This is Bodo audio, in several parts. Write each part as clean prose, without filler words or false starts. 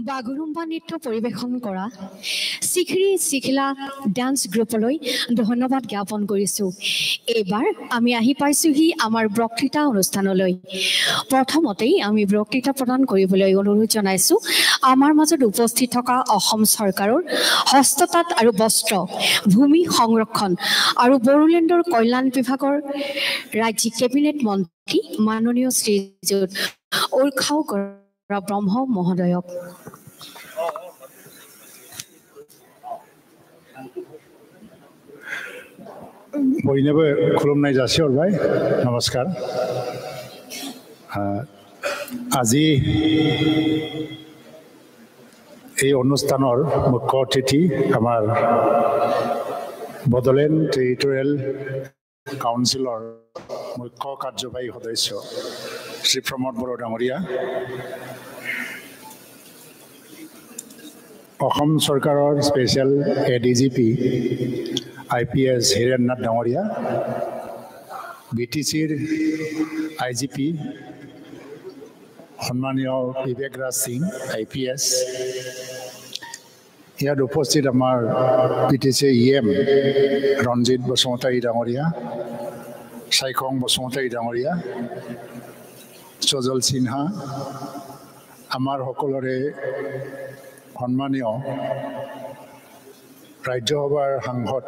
বাগুৰুম্বা নৃত্য পৰিৱেশন কৰা চিখৰি চিখিলা ডান্স গ্ৰুপলৈ ধন্যবাদ জ্ঞাপন কৰিছোঁ। এইবাৰ আমি আহি পাইছোঁহি আমাৰ বক্তৃতা অনুষ্ঠানলৈ। প্ৰথমতেই আমি বক্তৃতা প্ৰদান কৰিবলৈ অনুৰোধ জনাইছোঁ আমাৰ মাজত উপস্থিত থকা অসম চৰকাৰৰ হস্ততাঁত আৰু বস্ত্ৰ, ভূমি সংৰক্ষণ আৰু বড়োলেণ্ডৰ কল্যাণ বিভাগৰ ৰাজ্যিক কেবিনেট মন্ত্ৰী মাননীয় শ্ৰীযুত উৰ্খাও ব্ৰহ্ম মহোদয়ক। बयनोबो खुलुमनाय जासिहरबाय नमस्कार। আজি এই অনুষ্ঠানৰ মুখ্য অতিথি আমাৰ বড়োলেণ্ড টেৰিটৰিয়েল কাউন্সিলৰ মুখ্য কাৰ্যবাহী সদস্য শ্ৰী প্ৰমোদ বড়ো ডাঙৰীয়া, অসম চৰকাৰৰ special ADGP IPS Hiren Nath ডাঙৰীয়া, BTCৰ IGP সন্মানীয় বিবেক ৰাজ সিং IPS, ইয়াত উপস্থিত আমাৰ BTC EM ৰঞ্জিত বসুমতাৰী ডাঙৰীয়া, চাইখং বসুমতাৰী ডাঙৰীয়া, সজল সিনহা, আমাৰ সকলোৰে সন্মানীয় ৰাজ্যসভাৰ সাংসদ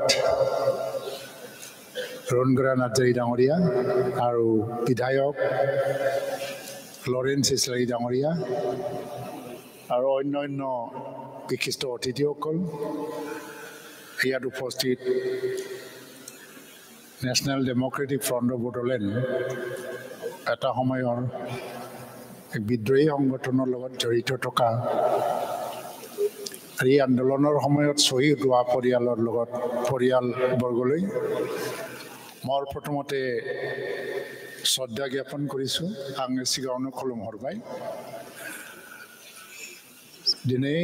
ৰণগৰা নাৰ্জাৰী ডাঙৰীয়া আৰু বিধায়ক লৰেন্স ইছলাৰী ডাঙৰীয়া আৰু অন্যান্য বিশিষ্ট অতিথিসকল, ইয়াত উপস্থিত national Democratic front of Bodoland এটা সময়ৰ এক বিদ্ৰোহী সংগঠনৰ লগত জড়িত থকা এই আন্দোলনৰ সময়ত শ্বহীদ হোৱা পৰিয়ালবৰ্গলৈ মই প্ৰথমতে শ্ৰদ্ধা জ্ঞাপন কৰিছোঁ। आङो सिगाङावनो खुलुमहरबाय। दिनै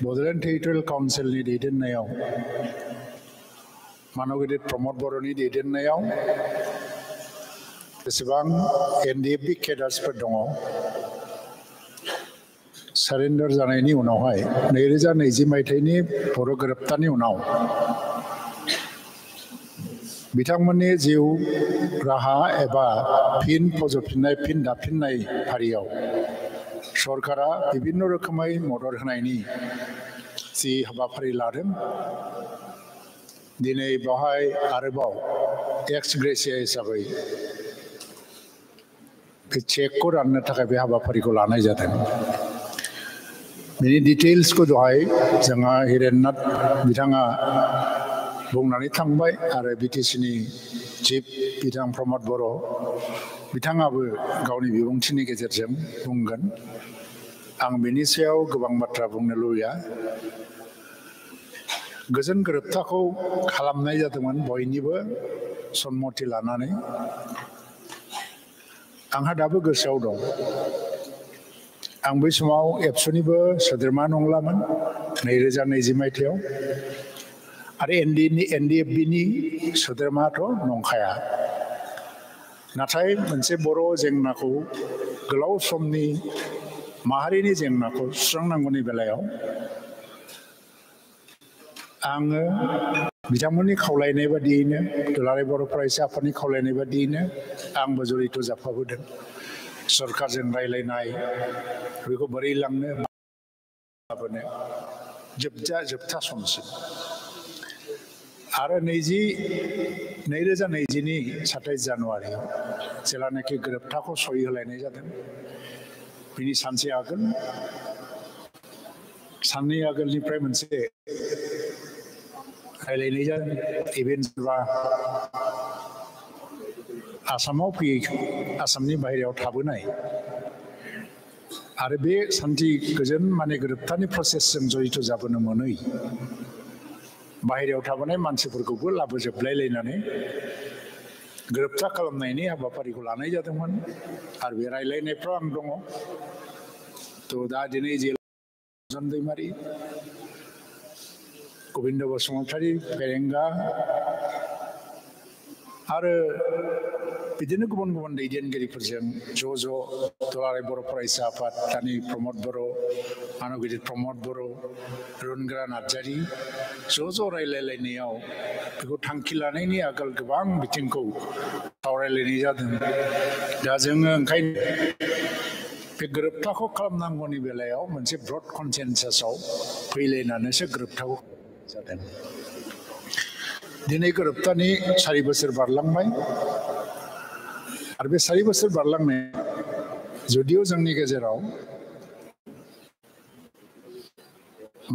बड'लेण्ड टेरिटरियेल काउन्सिलनि दैदेननायाव मानगेदिर प्रमद बर'नि दैदेननायाव जेसेबां एनडिएफबि केडार्सफोर दङ सारेन्डार जानायनि उनावहाय 2020 मायथाइनि बर' गोरोबथानि उनाव बिथांमोननि जिउ राहा एबा फिन फज'फिननाय फिन दाफिननाय फारियाव सरकारा बिभिन्न रोखोमै मदद होनायनि जि हाबाफारि लादों, दिनै बेवहाय आरोबाव एक्स ग्रेसिया हिसाबै बे चेकखौ राननो थाखाय बे हाबाफारिखौ लानाय जादों। बेनि डिटेल्सखौ दहाय जोंहा हिरेननाथ बिथाङा बुंनानै थांबाय आरो बिटिसिनि चिफ बिथां प्रमद बर' बिथाङाबो गावनि बिबुंथिनि गेजेरजों बुंगोन। आं बेनि सायाव गोबां बाथ्रा बुंनो लुबैया। गोजोन गोरोबथाखौ खालामनाय जादोंमोन बयनिबो सम्मति लानानै। आंहा दाबो गोसोआव दं, आं बै समाव एबसुनिबो सोद्रोमा नंलामोन 2020 मायथाइयाव आरो एनडिएफबिनि सोद्रोमाथ' नंखाया। नाथाय मोनसे बर' जेंनाखौ गोलाव समनि माहारिनि जेंनाखौ सुस्रांनांगौनि बेलायाव आङो बिथांमोननि खावलायनाय बादियैनो दुलाराय बर' फरायसा आफादनि खावलायनाय बादियैनो आंबो जड़ित जाफाबोदों। सरकारजों रायलायनाय बेखौ बोरै लांनो लाबोनो जोबथा समसिम आरो 2020नि 27 जानुवारियाव जेलानाखि गोरोबथाखौ सहि होलायनाय जादों, बिनि सानसे आगोल साननै आगोलनिफ्राय मोनसे रायलायनाय जादों। इभेन्ट बा आसामाव फैयै आसामनि बाहेरायाव थाबोनाय आरो बे सान्थि गोजोन माने गोरोबथानि प्रसेसजों जड़ित जाबोनो मोनै बाहेरायाव थाबोनाय मानसिफोरखौबो लाबोजोबलायलायनानै गोरोबथा खालामनायनि हाबाफारिखौ लानाय जादोंमोन आरो बे रायलायनायफ्राव आं दङ। थ' दा दिनै जेल दैमारि, गोबिन्द बसुमतारी, फेरेंगा आरो बिदिनो गुबुन गुबुन दैदेनगिरिफोरजों ज' दुलाराय बर' फरायसा आफाद, दानि प्रमद बर', मानगेदिर प्रमद बर', रणगोरा नार्जारी ज' रायलायलायनायाव बेखौ थांखि लानायनि आगोल गोबां बिथिंखौ सावरायलायनाय जादों। दा जोङो ओंखायनो बे गोरोबथाखौ खालामनांगौनि बेलायाव मोनसे ब्रड कनसेन्सासआव फैलायनानैसो गोरोबथाखौ जादों। दिनै गोरोबथानि 4 बोसोर बारलांबाय आरो बे 4 बोसोर बारलांनाय जुदिও जोंनि गेजेराव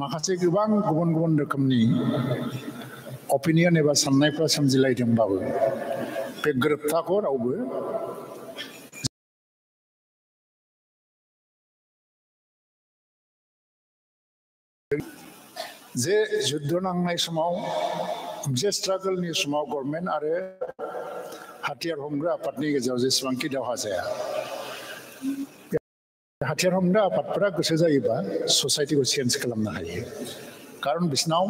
माखासे गोबां गुबुन गुबुन रोखोमनि अपिनियन एबा साननायफ्रा सोमजिलायदोंबाबो बे गोरोबथाखौ रावबो जे जुद्ध नांनाय समाव जे स्ट्रागलनि समाव गभर्नमेन्ट आरो हाथियार हमग्रा आफादनि गेजेराव जेसेबांखि दावहा जाया, हाथियार हमग्रा आफादफोरा गोसो जायोबा ससाइटिखौ चेन्ज खालामनो हायो। खारन बिसोरनाव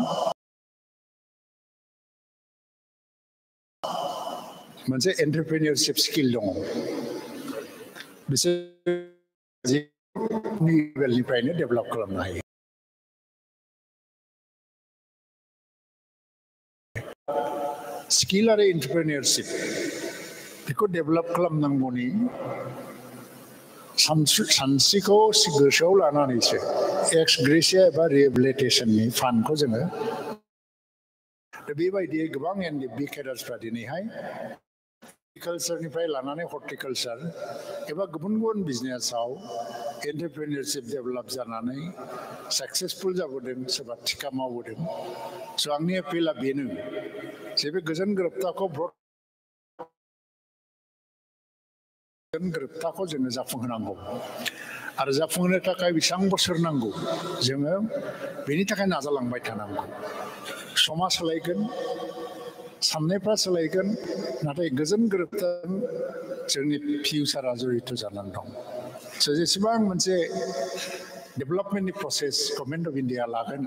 मोनसे एन्टारप्रेनियरशिप स्किल दङ। बिसोर लेभेलनिफ्रायनो डेभेलप खालामनो हायो। स्किल आरो एन्टारप्रेनियरशिप बेखौ डेभेलप खालामनांगौनि सानस्रिखौ गोसोआव लानानैसो एक्स ग्रेसिया एबा रिहेबिलिटेसननि फान्डखौ जोङो बेबायदियै गोबां एनडिएफबि केडार्सफ्रा दिनैहाय एग्रिकालचारनिफ्राय लानानै हर्टिकालचार एबा गुबुन गुबुन बिजनेसाव एन्टारप्रेनियरशिप डेभेलप जानानै साक्सेसफुल जाबोदों सोरबा थिखा मावबोदों स' आंनि एपिला बेनो जे बे गोजोन गोरोबथाखौ जोङो जाफुंहोनांगौ आरो जाफुंहोनो थाखाय बेसेबां बोसोर नांगौ जोङो बेनि थाखाय नाजालांबाय थानांगौ समा सोलायगोन साननायफ्रा सोलायगोन नाथाय गोजोन गोरोबथाजों जोंनि फिउचारा जड़ित जानानै दं स' जेसेबां मोनसे डेभेलपमेन्टनि प्रसेस गभर्नमेन्ट अफ इन्डिया लागोन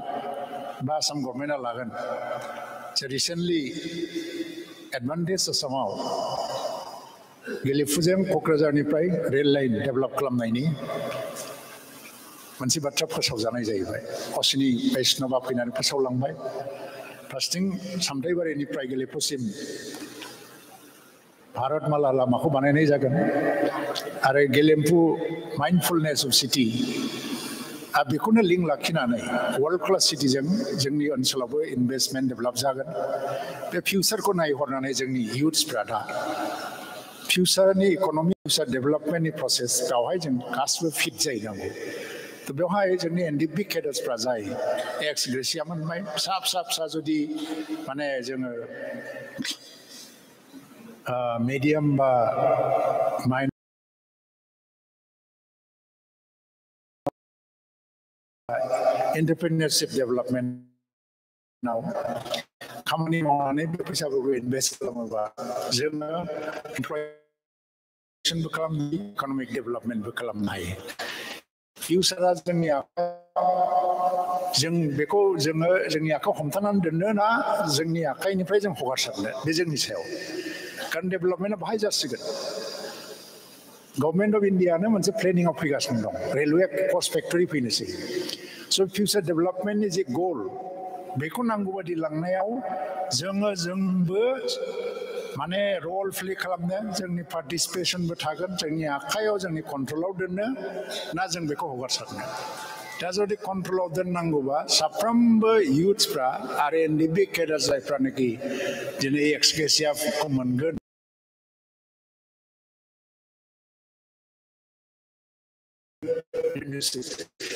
बा आसाम गभर्नमेन्टआ लागोन जे रिसेन्टलि एडभान्टेज आसामाव गेलेफुजों क'क्राझारनिफ्राय रेल लाइन डेभेलप खालामनायनि मोनसे बाथ्रा फोसावजानाय जाहैबाय अश्विनी बैष्णबा फैनानै फोसावलांबाय फार्स्टिं सामथाइबारिनिफ्राय गेलेफुसिम भारतमाला लामाखौ बानायनाय जागोन आरो गेलेमफु माइन्डफुलनेस अफ सिटि बेखौनो लिंक लाखिनानै वर्ल्ड क्लास सिटिजों जोंनि ओनसोलावबो इनभेस्टमेन्ट डेभेलप जागोन बे फिउचारखौ नायहरनानै जोंनि इयुथ्सफ्रा दा फिउचारनि इक'नमिक फिउचार डेभेलपमेन्टनि प्रसेस बेवहाय जों गासिबो फिट जाहैनांगौ थ' बेवहाय जोंनि एनडिएफबि केडार्सफ्रा जाय एक्स ग्रेसिया मोनबाय फिसा जुदि माने जोङो मिडियाम बा माइन एन्टारप्रेनियरशिप डेभेलपमेन्टआव खामानि मावनानै बे फैसाफोरखौ इनभेस्ट खालामोबा जोङो इमप्लयमेन्टबो खालामनो हायो इक'नमिक डेभेलपमेन्टबो खालामनो हायो फिउचारा जोंनि जों बेखौ जोङो जोंनि आखायाव हमथानानै दोननो ना जोंनि आखाइनिफ्राय जों हगारसारनो बे जोंनि सायाव कारण डेभेलपमेन्टआ बाहाय जासिगोन गभर्नमेन्ट अफ इन्डियानो मोनसे प्लेनिंआव फैगासिनो दं रेलवे कच फेक्टरि फैनोसै स' फिउचार डेभेलपमेन्टनि जे गल बेखौ नांगौ बादि लांनायाव जोंबो माने रल प्ले खालामनो जोंनि पार्टिसिपेशनबो थागोन जोंनि आखायाव जोंनि कन्ट्रलाव दोननो ना जों बेखौ हगारसारनो दा जुदि कन्ट्रलाव दोननांगौबा साफ्रोमबो इयुथ्सफ्रा आरो एनडिएफबि केडार जायफ्रानोखि दिनै एक्स ग्रेसियाखौ मोनगोन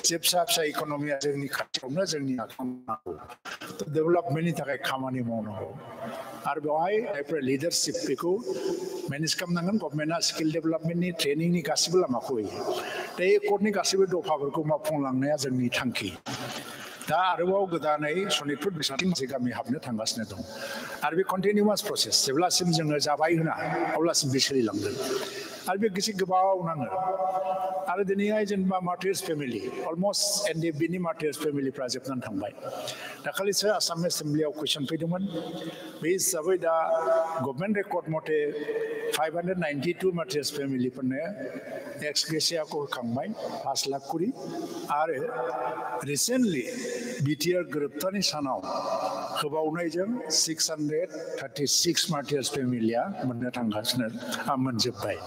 जे फिसा इक'नमिया जोंनि खाथियावनो जोंनि आखायाव नांगौ डेभेलपमेन्टनि थाखाय खामानि मावनांगौ आरो बेवहाय जायफ्रा लिडारशिप बेखौ मेनेज खालामनांगोन गभर्नमेन्टआ स्किल डेभेलपमेन्टनि ट्रेनिंनि गासिबो लामाखौ होयो दा एकर्डनि गासिबो दफाफोरखौ मावफुंलांनाया जोंनि थांखि दा आरोबाव गोदानै सनितपुर बिसाथिं मोनसे गामि हाबनो थांगासिनो दं आरो बे कन्टिनिउवास प्रसेस जेब्लासिम जोङो जाबाय होना अब्लासिम बे सोलिलांगोन आरो बे एसे गोबाव नाङो आरो दिनैहाय जेनेबा मार्टियार्स फेमिलि अलमस्ट एनडिएफबिनि मार्टियार्स फेमिलिफ्रा जोबनानै थांबाय दाखालिसो आसाम एसेम्ब्लियाव कुइसन फैदोंमोन बे हिसाबै दा गभर्नमेन्ट रेकर्ड मथे 592 मार्टियार्स फेमिलिफोरनो एक्स ग्रेसियाखौ होखांबाय 5 लाख करि आरो रिसेन्टलि बिटिआर गोरोबथानि सानाव होबावनायजों 636 मार्टियार्स फेमिलिया मोननो थांगासिनो मोनजोब्बाय